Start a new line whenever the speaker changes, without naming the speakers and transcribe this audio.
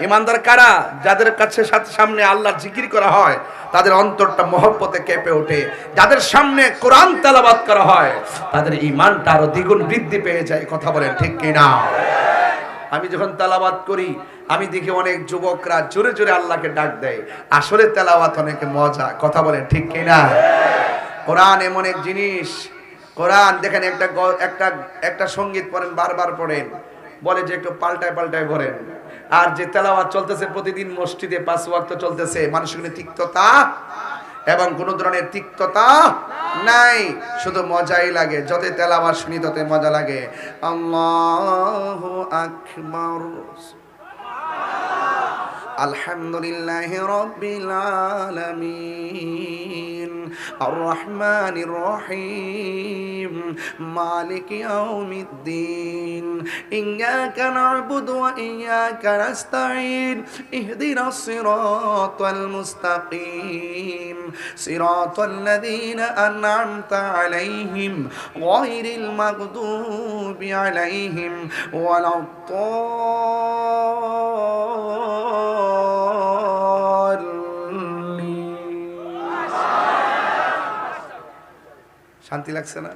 ইমানদার কারা? যাদের কাছে সামনে আল্লাহর জিকির করা হয় তাদের অন্তরটা মহব্বতে কেঁপে ওঠে। যাদের সামনে কোরআন তেলাওয়াত করা হয় তাদের ঈমানটা আরো দ্বিগুণ বৃদ্ধি পেয়ে যায়। কথা বলেন ঠিক কিনা? আমি যখন তেলাওয়াত করি আমি দেখি অনেক যুবকরা জোরে জোরে আল্লাহকে ডাক দেয়। আসলে তেলাওয়াত অনেক মজা। কথা বলেন ঠিক কিনা? কোরআন এমন এক জিনিস, কোরআন দেখেন একটা সঙ্গীত পড়েন, বারবার পড়েন, বলে যে একটু পাল্টায় পাল্টায় পড়েন। আর যে তেলাওয়াত চলতেছে প্রতিদিন মসজিদে 5 ওয়াক্ত চলতেছে, মানুষের কোনো তিক্ততা এবং কোন ধরনের তিক্ততা নাই, শুধু মজাই লাগে। যত তেলাওয়াত শুনি তত মজা লাগে। আল্লাহু আকবার, আলহামদুলিল্লাহি রাব্বিল আলামিন, আর রহমানির রহিম, মালিকি ইয়াউমিদ্দিন, ইয়্যাকা না'বুদু ওয়া ইয়্যাকা নাস্তাঈন, ইহদিনাস সিরাতাল মুস্তাকিম, সিরাতাল লাযীনা আন'আমতা আলাইহিম গায়রিল মাগদুবি আলাইহিম ওয়ালাদ শান্তি লাগছে না?